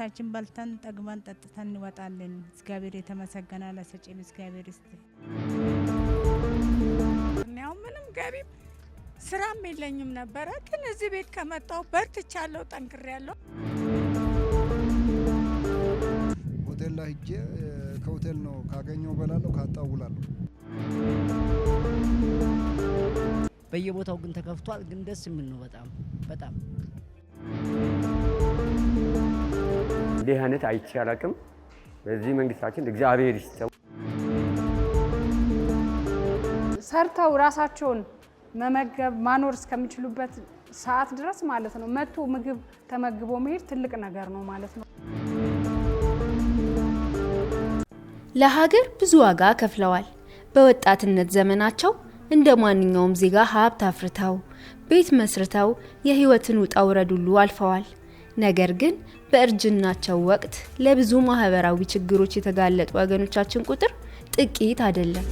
ምሳችን በልተን ጠግበን ጠጥተን እንወጣለን። እግዚአብሔር የተመሰገነ ለሰጪም እግዚአብሔር ይስጥ። ያው ምንም ገቢም ስራም የለኝም ነበር፣ ግን እዚህ ቤት ከመጣሁ በርትቻለሁ፣ ጠንክሬያለሁ። ሆቴል ላይ ሄጄ ከሆቴል ነው ካገኘው በላለሁ፣ ካጣው ውላለሁ። በየቦታው ግን ተከፍቷል፣ ግን ደስ የሚል ነው በጣም በጣም። እንዲህ አይነት አይቼ አላውቅም። በዚህ መንግስታችን እግዚአብሔር ይስጠው። ሰርተው ራሳቸውን መመገብ ማኖር እስከሚችሉበት ሰዓት ድረስ ማለት ነው መጥቶ ምግብ ተመግቦ መሄድ ትልቅ ነገር ነው ማለት ነው። ለሀገር ብዙ ዋጋ ከፍለዋል። በወጣትነት ዘመናቸው እንደ ማንኛውም ዜጋ ሀብት አፍርተው ቤት መስርተው የህይወትን ውጣ ውረድ ሁሉ አልፈዋል። ነገር ግን በእርጅናቸው ወቅት ለብዙ ማህበራዊ ችግሮች የተጋለጡ ወገኖቻችን ቁጥር ጥቂት አይደለም።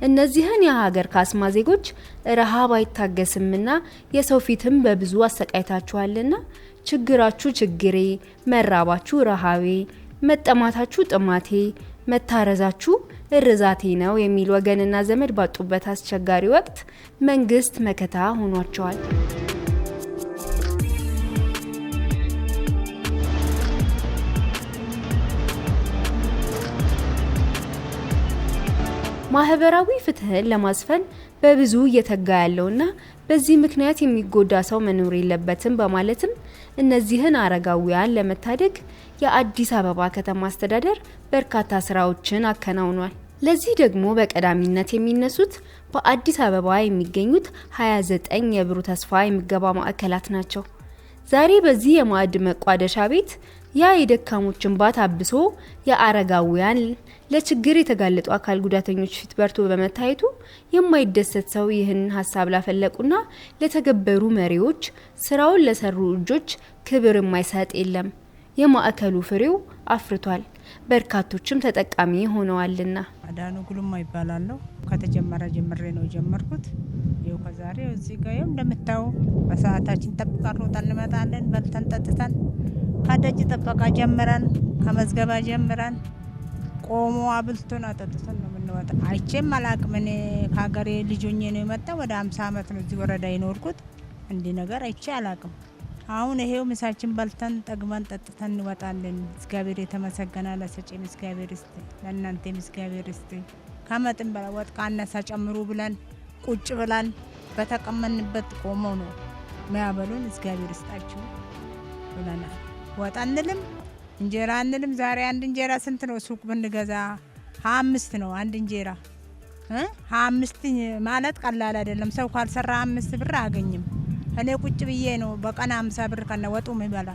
እነዚህን የሀገር ካስማ ዜጎች ረሃብ አይታገስምና የሰው ፊትም በብዙ አሰቃይታችኋልና ችግራችሁ ችግሬ፣ መራባችሁ ረሃቤ፣ መጠማታችሁ ጥማቴ፣ መታረዛችሁ እርዛቴ ነው የሚል ወገንና ዘመድ ባጡበት አስቸጋሪ ወቅት መንግስት መከታ ሆኗቸዋል። ማህበራዊ ፍትህን ለማስፈን በብዙ እየተጋ ያለውና በዚህ ምክንያት የሚጎዳ ሰው መኖር የለበትም በማለትም እነዚህን አረጋውያን ለመታደግ የአዲስ አበባ ከተማ አስተዳደር በርካታ ስራዎችን አከናውኗል። ለዚህ ደግሞ በቀዳሚነት የሚነሱት በአዲስ አበባ የሚገኙት 29 የብሩ ተስፋ የምገባ ማዕከላት ናቸው። ዛሬ በዚህ የማዕድ መቋደሻ ቤት ያ የደካሞች እንባ ታብሶ የአረጋውያን ለችግር የተጋለጡ አካል ጉዳተኞች ፊት በርቶ በመታየቱ የማይደሰት ሰው ይህን ሀሳብ ላፈለቁና ለተገበሩ መሪዎች ስራውን ለሰሩ እጆች ክብር የማይሰጥ የለም። የማዕከሉ ፍሬው አፍርቷል፣ በርካቶችም ተጠቃሚ ሆነዋልና። አዳኑ ጉልማ ይባላለሁ። ከተጀመረ ጀምሬ ነው የጀመርኩት። ይኸው ከዛሬ እዚህ ጋር እንደምታው በሰዓታችን ጠብቀን ሮጠን እንመጣለን። በልተን ጠጥተን ከደጅ ጥበቃ ጀምረን ከመዝገባ ጀምረን ቆሞ አብልቶን አጠጥተን ነው የምንወጣ። አይቼም አላቅም። እኔ ከሀገሬ ልጆኜ ነው የመጣው። ወደ 50 ዓመት ነው እዚህ ወረዳ የኖርኩት። እንዲህ ነገር አይቼ አላቅም። አሁን ይሄው ምሳችን በልተን ጠግበን ጠጥተን እንወጣለን። እግዚአብሔር የተመሰገነ ለሰጪም እግዚአብሔር ይስጥ፣ ለእናንተም እግዚአብሔር ይስጥ። ከመጠን በላይ ወጥ ካነሳ ጨምሩ ብለን ቁጭ ብለን በተቀመንበት ቆመው ነው የሚያበሉን። እግዚአብሔር ይስጣችሁ ብለናል። ወጥ አንልም፣ እንጀራ አንልም። ዛሬ አንድ እንጀራ ስንት ነው? ሱቅ ብንገዛ 25 ነው አንድ እንጀራ። 25 ማለት ቀላል አይደለም። ሰው ካልሰራ 5 ብር አያገኝም። እኔ ቁጭ ብዬ ነው በቀን 50 ብር ከነወጡ ምበላ።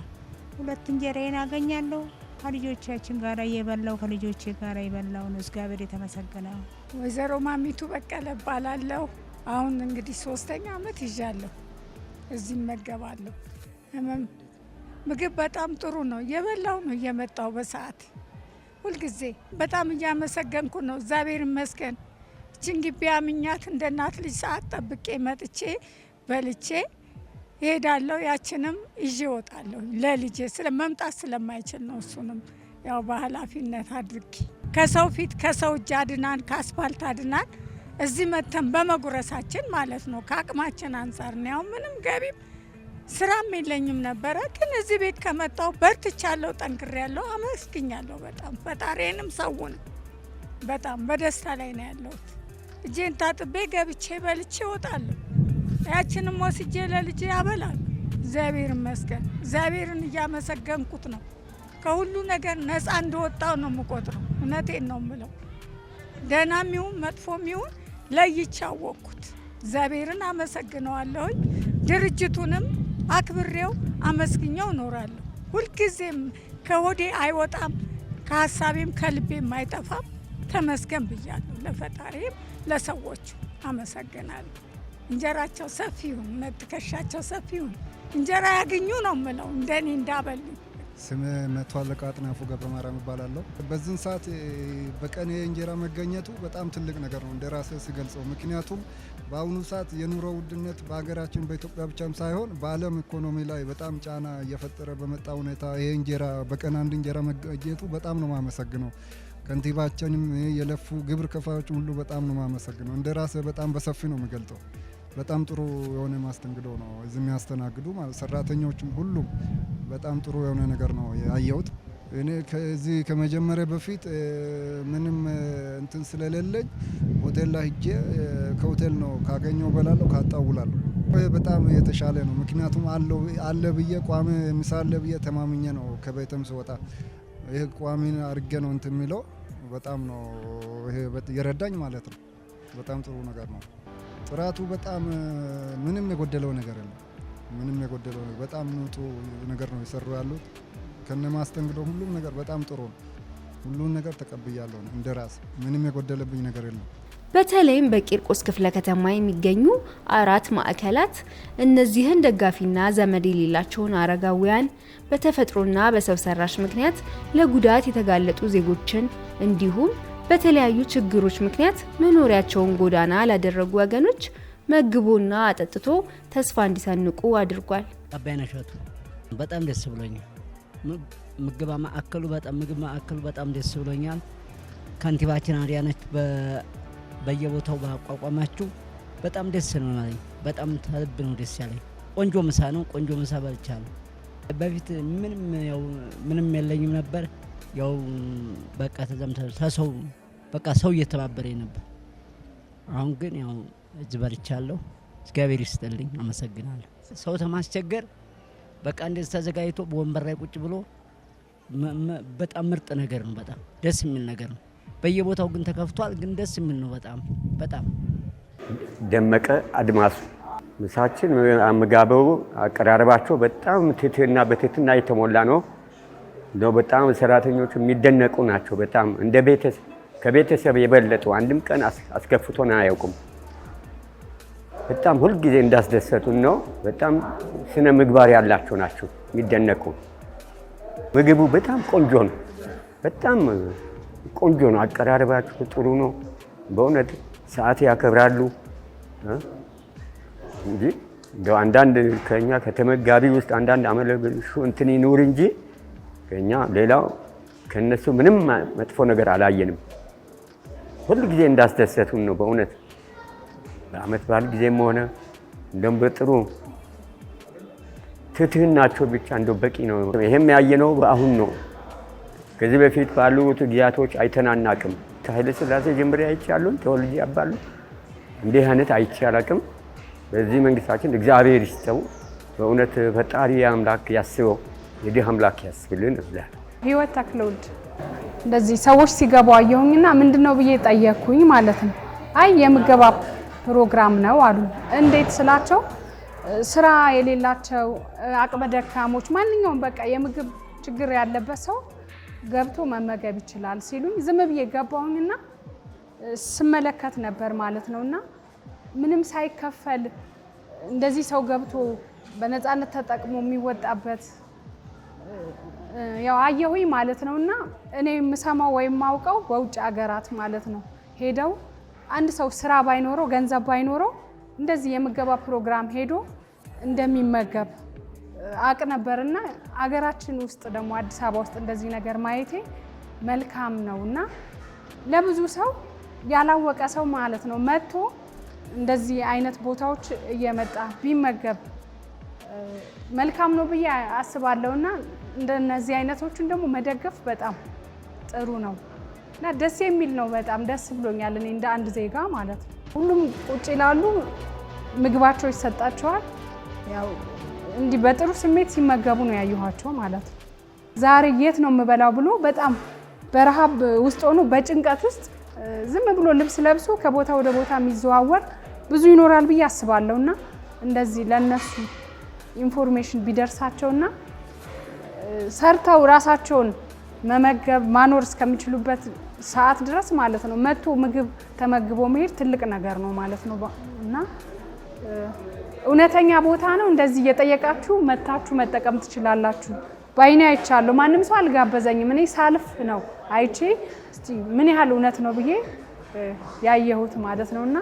2 እንጀራዬን አገኛለሁ። ከልጆቻችን ጋር እየበላው ከልጆቼ ጋር እየበላው ነው። እግዚአብሔር የተመሰገነ። ወይዘሮ ማሚቱ በቀለ እባላለሁ። አሁን እንግዲህ 3ኛ ዓመት ይዣለሁ። እዚህ መገባለሁ። ምግብ በጣም ጥሩ ነው። እየበላው ነው እየመጣው በሰዓት ሁልጊዜ በጣም እያመሰገንኩ ነው። እግዚአብሔር ይመስገን። እቺን ግቢ አምኛት እንደ እናት ልጅ ሰዓት ጠብቄ መጥቼ በልቼ እሄዳለሁ። ያችንም ይዤ እወጣለሁ ለልጄ ስለመምጣት ስለማይችል ነው። እሱንም ያው በኃላፊነት አድርጌ ከሰው ፊት ከሰው እጅ አድናን ከአስፋልት አድናን እዚህ መተን በመጉረሳችን ማለት ነው። ከአቅማችን አንጻር ነው። ያው ምንም ገቢም ስራም የለኝም ነበረ፣ ግን እዚህ ቤት ከመጣሁ በርትቻለሁ፣ ጠንክሬያለሁ፣ አመስግኛለሁ። በጣም ፈጣሪንም ሰውንም በጣም በደስታ ላይ ነው ያለሁት። እጄን ታጥቤ ገብቼ በልቼ እወጣለሁ። ያችንም ወስጄ ለልጄ ያበላል። እግዚአብሔር ይመስገን። እግዚአብሔርን እያመሰገንኩት ነው። ከሁሉ ነገር ነፃ እንደወጣው ነው የምቆጥረው። እውነቴን ነው የምለው። ደህናም ይሁን መጥፎም ይሁን ለይቼ አወቅኩት። እግዚአብሔርን አመሰግነዋለሁኝ። ድርጅቱንም አክብሬው አመስግኘው እኖራለሁ። ሁልጊዜም ከሆዴ አይወጣም፣ ከሀሳቤም ከልቤም አይጠፋም። ተመስገን ብያለሁ። ለፈጣሪም ለሰዎቹ አመሰግናለሁ። እንጀራቸው ሰፊ ይሁን፣ ትከሻቸው ሰፊ ይሁን፣ እንጀራ ያገኙ ነው የምለው። እንደኔ እንዳበሉኝ ስሜ መቶ አለቃ አጥናፉ ገብረ ማርያም እባላለሁ። በዚህን ሰዓት በቀን የእንጀራ መገኘቱ በጣም ትልቅ ነገር ነው እንደራሴ ሲገልጸው። ምክንያቱም በአሁኑ ሰዓት የኑሮ ውድነት በሀገራችን በኢትዮጵያ ብቻም ሳይሆን በዓለም ኢኮኖሚ ላይ በጣም ጫና እየፈጠረ በመጣ ሁኔታ ይሄ እንጀራ በቀን አንድ እንጀራ መገኘቱ በጣም ነው ማመሰግነው። ከንቲባችንም የለፉ ግብር ከፋዮች ሁሉ በጣም ነው ማመሰግነው። እንደራሴ በጣም በሰፊ ነው የሚገልጠው። በጣም ጥሩ የሆነ ማስተንግዶ ነው እዚህ የሚያስተናግዱ ማለት ሰራተኞችም ሁሉም በጣም ጥሩ የሆነ ነገር ነው ያየሁት። እኔ ከዚህ ከመጀመሪያ በፊት ምንም እንትን ስለሌለኝ ሆቴል ላይ ሄጄ ከሆቴል ነው ካገኘው በላለሁ ካጣውላለሁ። በጣም የተሻለ ነው። ምክንያቱም አለ ብዬ ቋሚ ምሳሌ ብዬ ተማምኜ ነው ከቤተም ስወጣ ይሄ ቋሚ አድርጌ ነው እንትን የሚለው በጣም ነው ይሄ የረዳኝ ማለት ነው። በጣም ጥሩ ነገር ነው። ጥራቱ በጣም ምንም የጎደለው ነገር የለም። ምንም የጎደለው ነገር በጣም ጥሩ ነገር ነው የሰሩ ያሉት ከነ ማስተንግዶ ሁሉም ነገር በጣም ጥሩ ነው። ሁሉን ነገር ተቀብያለሁ እንደራስ ምንም የጎደለብኝ ነገር የለም። በተለይም በቂርቆስ ክፍለ ከተማ የሚገኙ 4 ማዕከላት እነዚህን ደጋፊና ዘመድ የሌላቸውን አረጋውያን በተፈጥሮና በሰው ሰራሽ ምክንያት ለጉዳት የተጋለጡ ዜጎችን እንዲሁም በተለያዩ ችግሮች ምክንያት መኖሪያቸውን ጎዳና ላደረጉ ወገኖች መግቦና አጠጥቶ ተስፋ እንዲሰንቁ አድርጓል። አባይነሸቱ በጣም ደስ ብሎኛል። ምግብ ማዕከሉ በጣም ደስ ብሎኛል። ከንቲባችን አዲያነች በየቦታው ባቋቋማችሁ በጣም ደስ ነው ማለት በጣም ተልብ ነው ደስ ያለኝ። ቆንጆ ምሳ ነው። ቆንጆ ምሳ በልቻለሁ። በፊት ምንም የለኝም ነበር። ያው በቃ ተሰው በቃ ሰው እየተባበረኝ ነበር። አሁን ግን ያው እዚህ በልቻለሁ። እግዚአብሔር ይስጥልኝ፣ አመሰግናለሁ። ሰው ተማስቸገር በቃ እንደዚህ ተዘጋጅቶ በወንበር ላይ ቁጭ ብሎ በጣም ምርጥ ነገር ነው። በጣም ደስ የሚል ነገር ነው። በየቦታው ግን ተከፍቷል፣ ግን ደስ የሚል ነው። በጣም ደመቀ አድማሱ ምሳችን አመጋበቡ አቀራረባቸው በጣም በትህትና የተሞላ ነው። በጣም ሰራተኞቹ የሚደነቁ ናቸው። በጣም እንደ ከቤተሰብ የበለጡ አንድም ቀን አስከፍቶን አያውቁም። በጣም ሁልጊዜ እንዳስደሰቱን ነው። በጣም ስነ ምግባር ያላቸው ናቸው የሚደነቁ። ምግቡ በጣም ቆንጆ ነው። በጣም ቆንጆ ነው። አቀራረባቸው ጥሩ ነው። በእውነት ሰዓት ያከብራሉ እንጂ አንዳንድ ከኛ ከተመጋቢ ውስጥ አንዳንድ አመለብሹ እንትን ይኑር እንጂ ከኛ ሌላው ከነሱ ምንም መጥፎ ነገር አላየንም። ሁሉ ጊዜ እንዳስደሰቱን ነው በእውነት በአመት በዓል ጊዜም ሆነ እንደም በጥሩ ትህትናቸው ብቻ እንደው በቂ ነው። ይሄም ያየነው አሁን ነው። ከዚህ በፊት ባሉት ጊዜያቶች አይተናናቅም። ከኃይለ ሥላሴ ጀምሬ አይቻለሁ። ተወልጄ ያባሉ እንዲህ አይነት አይቼ አላቅም። በዚህ መንግስታችን እግዚአብሔር ይስጠው በእውነት ፈጣሪ አምላክ ያስበው የዲህ አምላክ ያስብልን እላለሁ። ህይወት ተክለውልድ እንደዚህ ሰዎች ሲገቡ አየሁኝና ምንድነው ብዬ ጠየቅኩኝ ማለት ነው። አይ የምገባ ፕሮግራም ነው አሉ። እንዴት ስላቸው ስራ የሌላቸው አቅመ ደካሞች ማንኛውም በቃ የምግብ ችግር ያለበት ሰው ገብቶ መመገብ ይችላል ሲሉኝ ዝም ብዬ ገባሁኝና ስመለከት ነበር ማለት ነውና ምንም ሳይከፈል እንደዚህ ሰው ገብቶ በነፃነት ተጠቅሞ የሚወጣበት ያው አየሁኝ ማለት ነውና እኔ የምሰማው ወይም ማውቀው በውጭ ሀገራት ማለት ነው ሄደው አንድ ሰው ስራ ባይኖረው ገንዘብ ባይኖረው እንደዚህ የምገባ ፕሮግራም ሄዶ እንደሚመገብ አቅ ነበርና አገራችን ውስጥ ደግሞ አዲስ አበባ ውስጥ እንደዚህ ነገር ማየቴ መልካም ነውና ለብዙ ሰው ያላወቀ ሰው ማለት ነው መጥቶ እንደዚህ አይነት ቦታዎች እየመጣ ቢመገብ መልካም ነው ብዬ አስባለሁና እንደነዚህ አይነቶችን ደግሞ መደገፍ በጣም ጥሩ ነው እና ደስ የሚል ነው። በጣም ደስ ብሎኛል እኔ እንደ አንድ ዜጋ ማለት ነው። ሁሉም ቁጭ ይላሉ፣ ምግባቸው ይሰጣቸዋል። ያው እንዲህ በጥሩ ስሜት ሲመገቡ ነው ያየኋቸው ማለት ነው። ዛሬ የት ነው የምበላው ብሎ በጣም በረሃብ ውስጥ ሆኖ በጭንቀት ውስጥ ዝም ብሎ ልብስ ለብሶ ከቦታ ወደ ቦታ የሚዘዋወር ብዙ ይኖራል ብዬ አስባለሁና እንደዚህ ለነሱ ኢንፎርሜሽን ቢደርሳቸውና ሰርተው ራሳቸውን መመገብ ማኖር እስከሚችሉበት ሰዓት ድረስ ማለት ነው መጥቶ ምግብ ተመግቦ መሄድ ትልቅ ነገር ነው ማለት ነው እና እውነተኛ ቦታ ነው። እንደዚህ እየጠየቃችሁ መታችሁ መጠቀም ትችላላችሁ። ባይኔ አይቻለሁ። ማንም ሰው አልጋበዘኝም። እኔ ሳልፍ ነው አይቼ እስቲ ምን ያህል እውነት ነው ብዬ ያየሁት ማለት ነውና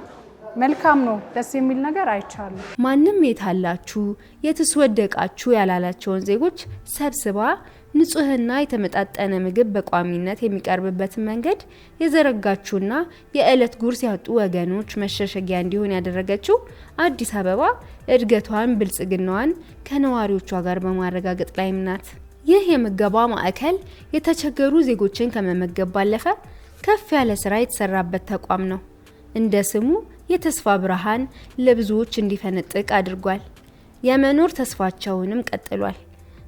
መልካም ነው። ደስ የሚል ነገር አይቻለሁ። ማንም የታላችሁ የትስወደቃችሁ ያላላቸውን ዜጎች ሰብስባ ንጹህና የተመጣጠነ ምግብ በቋሚነት የሚቀርብበትን መንገድ የዘረጋችውና የዕለት ጉርስ ያጡ ወገኖች መሸሸጊያ እንዲሆን ያደረገችው አዲስ አበባ እድገቷን ብልጽግናዋን ከነዋሪዎቿ ጋር በማረጋገጥ ላይም ናት። ይህ የምገባ ማዕከል የተቸገሩ ዜጎችን ከመመገብ ባለፈ ከፍ ያለ ስራ የተሰራበት ተቋም ነው። እንደ ስሙ የተስፋ ብርሃን ለብዙዎች እንዲፈነጥቅ አድርጓል። የመኖር ተስፋቸውንም ቀጥሏል።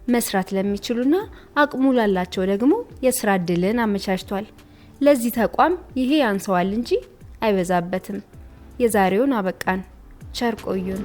መስራት ለሚችሉና አቅሙ ላላቸው ደግሞ የስራ እድልን አመቻችቷል። ለዚህ ተቋም ይሄ ያንሰዋል እንጂ አይበዛበትም። የዛሬውን አበቃን። ቸር ቆዩን።